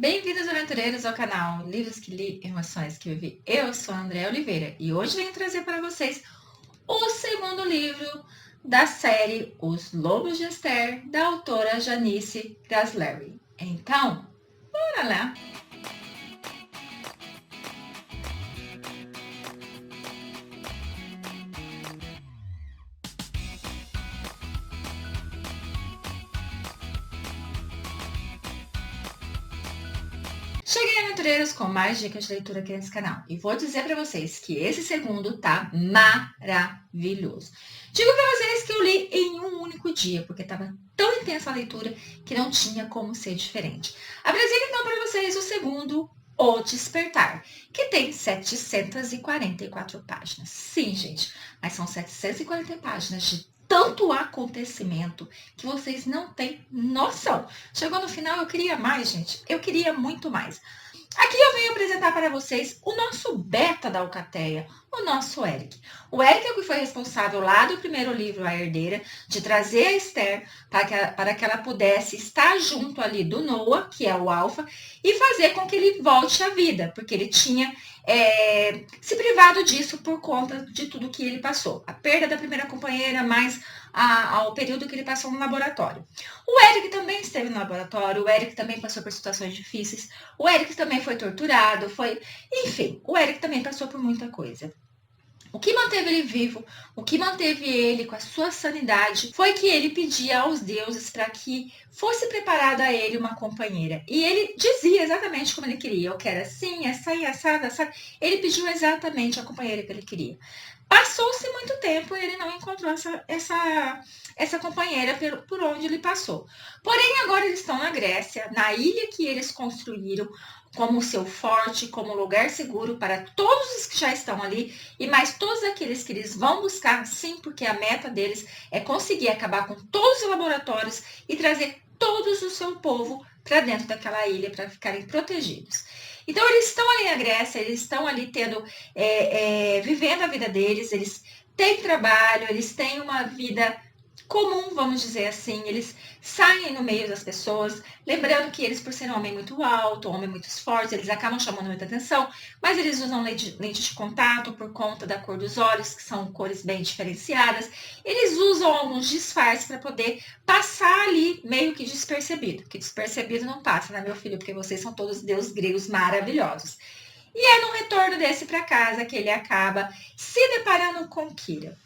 Bem-vindos, aventureiros, ao canal Livros que Li, Emoções que Vivi. Eu sou a Andréa Oliveira e hoje venho trazer para vocês o segundo livro da série Os Lobos de Esther, da autora Janice Grasleri. Então, bora lá! Cheguei, aventureiros, com mais dicas de leitura aqui nesse canal. E vou dizer para vocês que esse segundo tá maravilhoso. Digo para vocês que eu li em um único dia, porque estava tão intensa a leitura que não tinha como ser diferente. Apresento então para vocês o segundo, O Despertar, que tem 744 páginas. Sim, gente, mas são 740 páginas de tanto acontecimento que vocês não têm noção. Chegou no final, eu queria mais, gente. Eu queria muito mais. Aqui eu venho apresentar para vocês o nosso beta da Alcateia, o nosso Eric. O Eric é o que foi responsável lá do primeiro livro, A Herdeira, de trazer a Esther para que ela pudesse estar junto ali do Noah, que é o Alfa, e fazer com que ele volte à vida, porque ele tinha se privado disso por conta de tudo que ele passou. A perda da primeira companheira, mais ao período que ele passou no laboratório. O Eric também esteve no laboratório, o Eric também passou por situações difíceis, o Eric também foi torturado, enfim, o Eric também passou por muita coisa. O que manteve ele vivo, o que manteve ele com a sua sanidade, foi que ele pedia aos deuses para que fosse preparada a ele uma companheira. E ele dizia exatamente como ele queria. Eu quero assim, essa aí, assada, assada. Ele pediu exatamente a companheira que ele queria. Passou-se muito tempo e ele não encontrou essa companheira por onde ele passou. Porém, agora eles estão na Grécia, na ilha que eles construíram como seu forte, como lugar seguro para todos os que já estão ali e mais todos aqueles que eles vão buscar, sim, porque a meta deles é conseguir acabar com todos os laboratórios e trazer todos o seu povo para dentro daquela ilha para ficarem protegidos. Então eles estão ali na Grécia, eles estão ali vivendo a vida deles, eles têm trabalho, eles têm uma vida comum, vamos dizer assim, eles saem no meio das pessoas, lembrando que eles, por serem um homem muito alto, um homem muito forte, eles acabam chamando muita atenção, mas eles usam lentes de contato por conta da cor dos olhos, que são cores bem diferenciadas, eles usam alguns disfarces para poder passar ali meio que despercebido, porque despercebido não passa, né, meu filho, porque vocês são todos deuses gregos maravilhosos. E é no retorno desse para casa que ele acaba se deparando com Kira.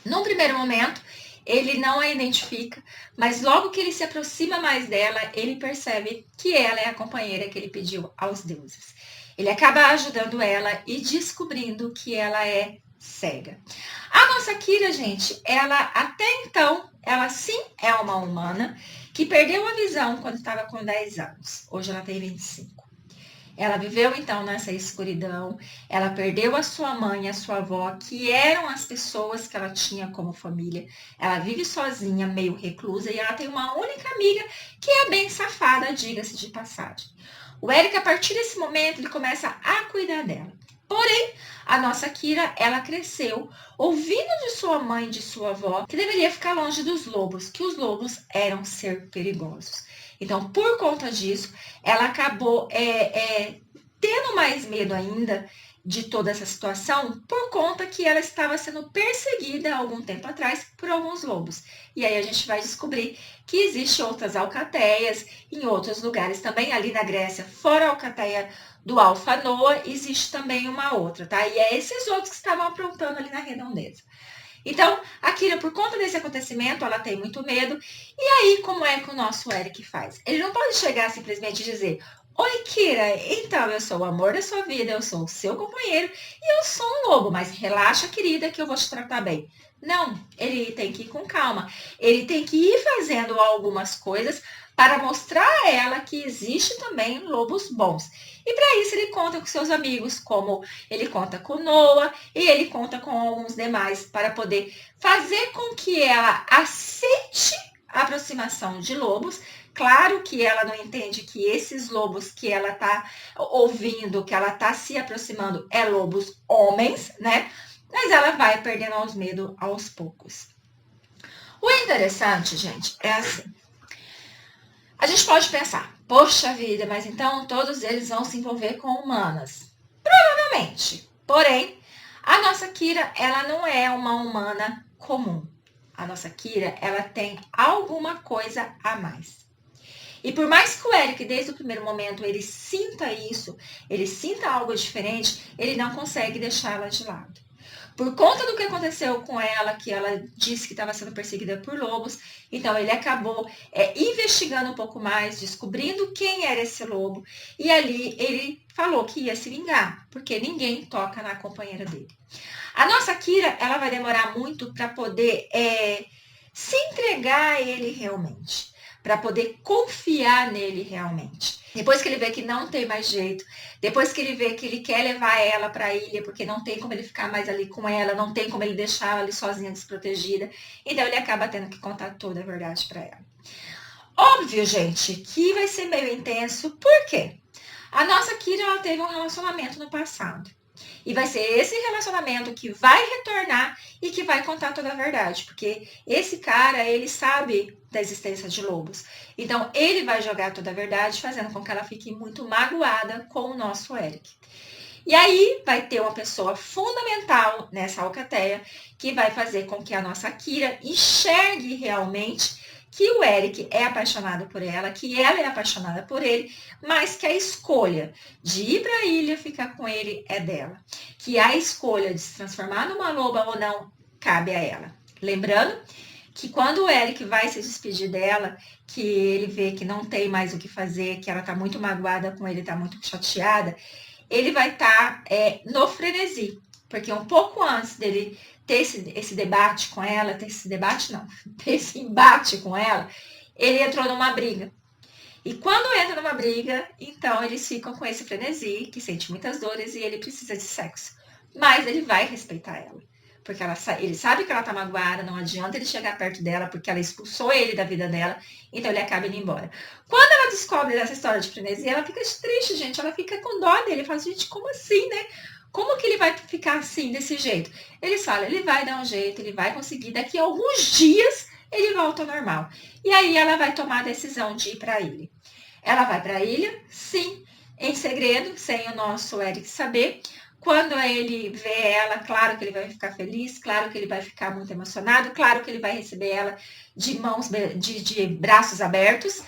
Num primeiro momento, ele não a identifica, mas logo que ele se aproxima mais dela, ele percebe que ela é a companheira que ele pediu aos deuses. Ele acaba ajudando ela e descobrindo que ela é cega. A nossa Kira, gente, ela até então, ela sim é uma humana que perdeu a visão quando estava com 10 anos. Hoje ela tem 25. Ela viveu então nessa escuridão, ela perdeu a sua mãe e a sua avó, que eram as pessoas que ela tinha como família. Ela vive sozinha, meio reclusa, e ela tem uma única amiga que é bem safada, diga-se de passagem. O Eric, a partir desse momento, ele começa a cuidar dela. Porém, a nossa Kira, ela cresceu ouvindo de sua mãe e de sua avó que deveria ficar longe dos lobos, que os lobos eram ser perigosos. Então, por conta disso, ela acabou tendo mais medo ainda de toda essa situação, por conta que ela estava sendo perseguida há algum tempo atrás por alguns lobos. E aí a gente vai descobrir que existem outras alcateias em outros lugares também, ali na Grécia, fora a alcateia do Alfa Noah, existe também uma outra, tá? E é esses outros que estavam aprontando ali na redondeza. Então, a Kira, por conta desse acontecimento, ela tem muito medo. E aí, como é que o nosso Eric faz? Ele não pode chegar simplesmente e dizer: oi, Kira, então eu sou o amor da sua vida, eu sou o seu companheiro e eu sou um lobo, mas relaxa, querida, que eu vou te tratar bem. Não, ele tem que ir com calma. Ele tem que ir fazendo algumas coisas para mostrar a ela que existe também lobos bons. E para isso ele conta com seus amigos, como ele conta com Noah e ele conta com alguns demais para poder fazer com que ela aceite a aproximação de lobos. Claro que ela não entende que esses lobos que ela está ouvindo, que ela está se aproximando, é lobos homens, né? Mas ela vai perdendo os medos aos poucos. O interessante, gente, é assim. A gente pode pensar, poxa vida, mas então todos eles vão se envolver com humanas. Provavelmente. Porém, a nossa Kira, ela não é uma humana comum. A nossa Kira, ela tem alguma coisa a mais. E por mais que o Eric, desde o primeiro momento, ele sinta isso, ele sinta algo diferente, ele não consegue deixá-la de lado. Por conta do que aconteceu com ela, que ela disse que estava sendo perseguida por lobos, então ele acabou investigando um pouco mais, descobrindo quem era esse lobo, e ali ele falou que ia se vingar, porque ninguém toca na companheira dele. A nossa Kira, ela vai demorar muito para poder se entregar a ele realmente, para poder confiar nele realmente. Depois que ele vê que não tem mais jeito, depois que ele vê que ele quer levar ela para a ilha, porque não tem como ele ficar mais ali com ela, não tem como ele deixar ela ali sozinha, desprotegida, então ele acaba tendo que contar toda a verdade para ela. Óbvio, gente, que vai ser meio intenso, por quê? A nossa Kira, ela teve um relacionamento no passado. E vai ser esse relacionamento que vai retornar e que vai contar toda a verdade. Porque esse cara, ele sabe da existência de lobos. Então, ele vai jogar toda a verdade, fazendo com que ela fique muito magoada com o nosso Eric. E aí, vai ter uma pessoa fundamental nessa alcateia que vai fazer com que a nossa Kira enxergue realmente que o Eric é apaixonado por ela, que ela é apaixonada por ele, mas que a escolha de ir para a ilha ficar com ele é dela. Que a escolha de se transformar numa loba ou não cabe a ela. Lembrando que quando o Eric vai se despedir dela, que ele vê que não tem mais o que fazer, que ela está muito magoada com ele, está muito chateada, ele vai estar no frenesi. Porque um pouco antes dele ter esse debate com ela, ter esse embate com ela, ele entrou numa briga. E quando entra numa briga, então eles ficam com esse frenesi, que sente muitas dores e ele precisa de sexo. Mas ele vai respeitar ela. Porque ele sabe que ela tá magoada, não adianta ele chegar perto dela, porque ela expulsou ele da vida dela, então ele acaba indo embora. Quando ela descobre essa história de frenesi, ela fica triste, gente, ela fica com dó dele, fala, gente, como assim, né? Como que ele vai ficar assim, desse jeito? Ele fala, ele vai dar um jeito, ele vai conseguir, daqui a alguns dias ele volta ao normal. E aí ela vai tomar a decisão de ir para a ilha. Ela vai para a ilha, sim, em segredo, sem o nosso Eric saber. Quando ele vê ela, claro que ele vai ficar feliz, claro que ele vai ficar muito emocionado, claro que ele vai receber ela de braços abertos.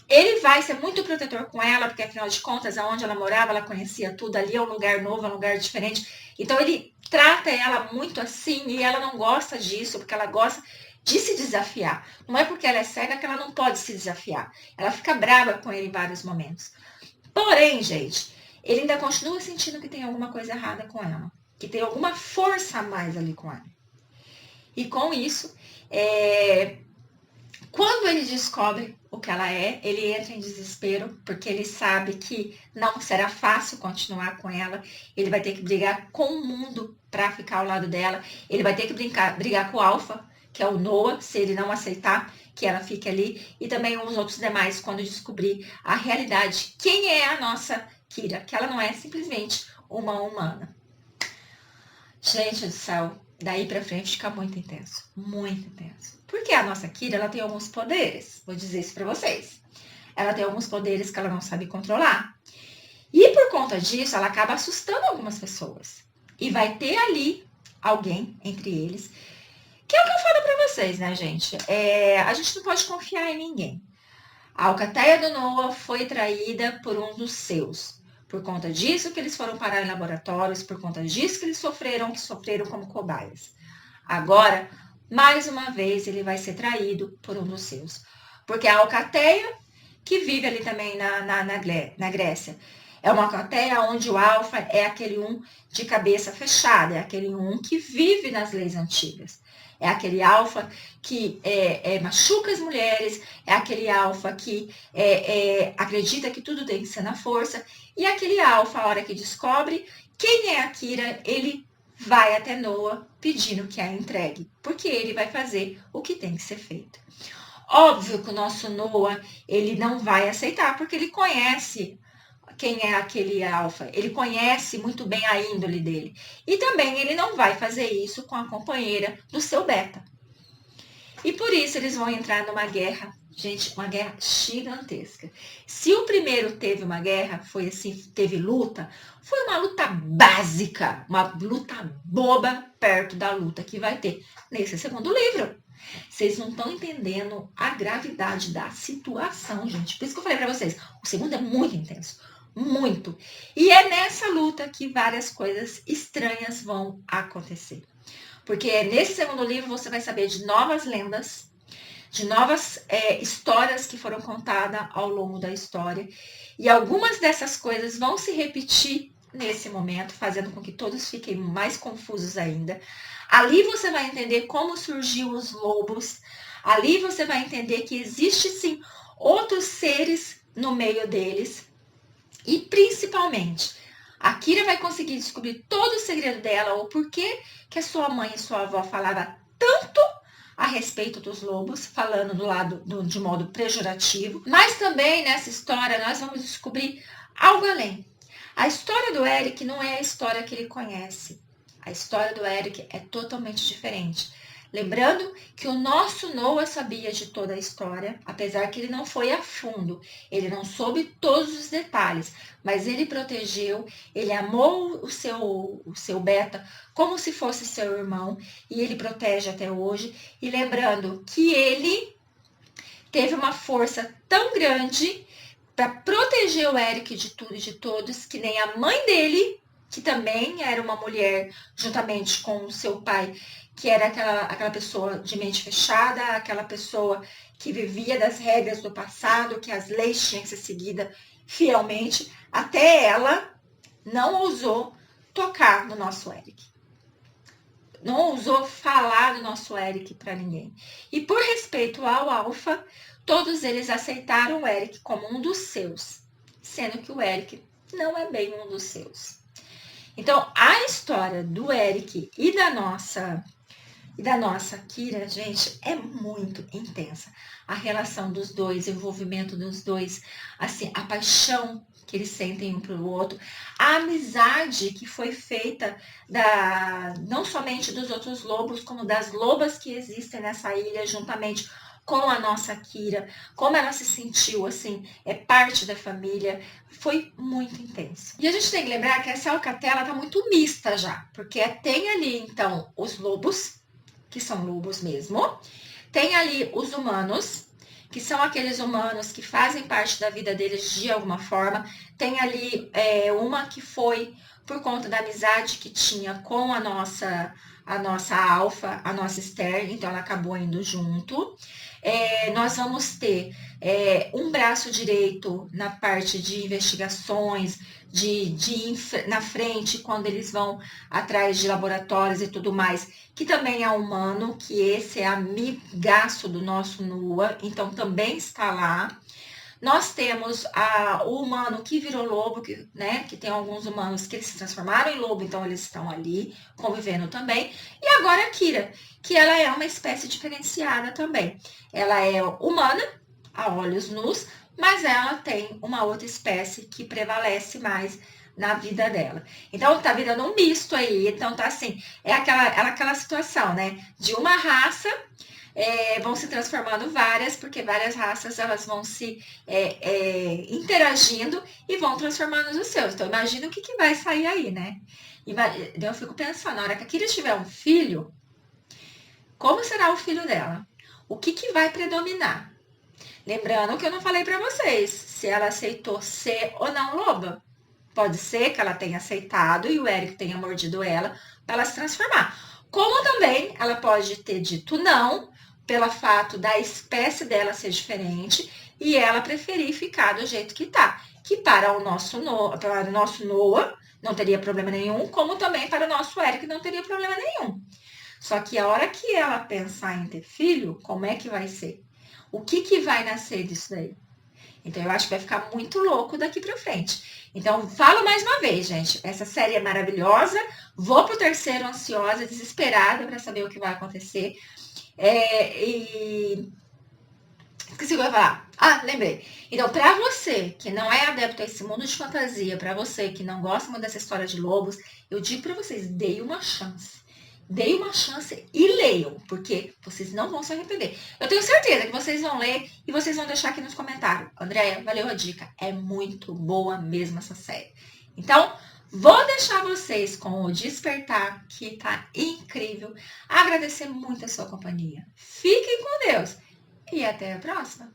Ele vai ser muito protetor com ela, porque afinal de contas, aonde ela morava, ela conhecia tudo, ali é um lugar novo, é um lugar diferente. Então ele trata ela muito assim e ela não gosta disso, porque ela gosta de se desafiar. Não é porque ela é cega que ela não pode se desafiar. Ela fica brava com ele em vários momentos. Porém, gente, ele ainda continua sentindo que tem alguma coisa errada com ela, que tem alguma força a mais ali com ela. E com isso, quando ele descobre o que ela é, ele entra em desespero, porque ele sabe que não será fácil continuar com ela. Ele vai ter que brigar com o mundo para ficar ao lado dela. Ele vai ter que brigar com o Alpha, que é o Noah, se ele não aceitar que ela fique ali. E também os outros demais, quando descobrir a realidade. Quem é a nossa Kira? Que ela não é simplesmente uma humana. Gente do céu, daí pra frente fica muito intenso. Muito intenso. Porque a nossa Kira, ela tem alguns poderes. Vou dizer isso pra vocês. Ela tem alguns poderes que ela não sabe controlar. E por conta disso, ela acaba assustando algumas pessoas. E vai ter ali alguém entre eles. Que é o que eu falo pra vocês, né, gente? A gente não pode confiar em ninguém. A alcateia do Noah foi traída por um dos seus. Por conta disso que eles foram parar em laboratórios, por conta disso que eles sofreram como cobaias. Agora, mais uma vez, ele vai ser traído por um dos seus. Porque a alcateia, que vive ali também na Grécia, é uma alcateia onde o alfa é aquele um de cabeça fechada, é aquele um que vive nas leis antigas. É aquele alfa que machuca as mulheres, é aquele alfa que acredita que tudo tem que ser na força. E aquele alfa, a hora que descobre quem é a Kira, ele vai até Noah pedindo que a entregue, porque ele vai fazer o que tem que ser feito. Óbvio que o nosso Noah, ele não vai aceitar, porque ele conhece quem é aquele alfa, ele conhece muito bem a índole dele. E também ele não vai fazer isso com a companheira do seu beta. E por isso eles vão entrar numa guerra Gente, uma guerra gigantesca. Se o primeiro teve uma guerra, foi assim, teve luta, foi uma luta básica, uma luta boba perto da luta que vai ter nesse segundo livro. Vocês não estão entendendo a gravidade da situação, gente. Por isso que eu falei para vocês, o segundo é muito intenso, muito. E é nessa luta que várias coisas estranhas vão acontecer. Porque nesse segundo livro você vai saber de novas lendas, de novas histórias que foram contadas ao longo da história. E algumas dessas coisas vão se repetir nesse momento, fazendo com que todos fiquem mais confusos ainda. Ali você vai entender como surgiu os lobos. Ali você vai entender que existe sim outros seres no meio deles. E principalmente, a Kira vai conseguir descobrir todo o segredo dela, o porquê que a sua mãe e sua avó falavam tanto a respeito dos lobos, falando de modo pejorativo. Mas também nessa história nós vamos descobrir algo além. A história do Eric não é a história que ele conhece. A história do Eric é totalmente diferente. Lembrando que o nosso Noah sabia de toda a história, apesar que ele não foi a fundo, ele não soube todos os detalhes, mas ele protegeu, ele amou o seu Beta como se fosse seu irmão, e ele protege até hoje. E lembrando que ele teve uma força tão grande para proteger o Eric de tudo e de todos, que nem a mãe dele, que também era uma mulher, juntamente com o seu pai, que era aquela pessoa de mente fechada, aquela pessoa que vivia das regras do passado, que as leis tinham que ser seguidas fielmente, até ela não ousou tocar no nosso Eric. Não ousou falar do nosso Eric para ninguém. E por respeito ao Alpha, todos eles aceitaram o Eric como um dos seus, sendo que o Eric não é bem um dos seus. Então, a história do Eric e da nossa Kira, gente, é muito intensa. A relação dos dois, o envolvimento dos dois, assim, a paixão que eles sentem um pelo outro, a amizade que foi feita não somente dos outros lobos, como das lobas que existem nessa ilha, juntamente com a nossa Kira, como ela se sentiu, assim, é parte da família, foi muito intenso. E a gente tem que lembrar que essa alcateia tá muito mista já, porque tem ali, então, os lobos, que são lobos mesmo, tem ali os humanos, que são aqueles humanos que fazem parte da vida deles de alguma forma, tem ali uma que foi por conta da amizade que tinha com a nossa Alpha, a nossa Esther, então ela acabou indo junto. Nós vamos ter um braço direito na parte de investigações, na frente, quando eles vão atrás de laboratórios e tudo mais, que também é humano, que esse é amigaço do nosso Noah, então também está lá. Nós temos o humano que virou lobo, que tem alguns humanos que eles se transformaram em lobo, então eles estão ali convivendo também. E agora a Kira, que ela é uma espécie diferenciada também. Ela é humana, a olhos nus, mas ela tem uma outra espécie que prevalece mais na vida dela. Então tá virando um misto aí, então tá assim, é aquela situação, né? De uma raça vão se transformando várias, porque várias raças elas vão se interagindo e vão transformando os seus. Então imagina o que vai sair aí, né? Eu fico pensando, na hora que a Kira tiver um filho, como será o filho dela? O que vai predominar? Lembrando que eu não falei para vocês se ela aceitou ser ou não loba. Pode ser que ela tenha aceitado e o Eric tenha mordido ela para ela se transformar. Como também ela pode ter dito não, pelo fato da espécie dela ser diferente e ela preferir ficar do jeito que tá. Que para o nosso Noah não teria problema nenhum, como também para o nosso Eric não teria problema nenhum. Só que a hora que ela pensar em ter filho, como é que vai ser? O que vai nascer disso daí? Então, eu acho que vai ficar muito louco daqui pra frente. Então, falo mais uma vez, gente. Essa série é maravilhosa. Vou pro terceiro ansiosa, desesperada para saber o que vai acontecer. Esqueci o que eu ia falar. Ah, lembrei. Então, pra você que não é adepto a esse mundo de fantasia, pra você que não gosta muito dessa história de lobos, eu digo pra vocês, dê uma chance. Deem uma chance e leiam, porque vocês não vão se arrepender. Eu tenho certeza que vocês vão ler e vocês vão deixar aqui nos comentários. Andréia, valeu a dica. É muito boa mesmo essa série. Então, vou deixar vocês com o Despertar, que tá incrível. Agradecer muito a sua companhia. Fiquem com Deus e até a próxima.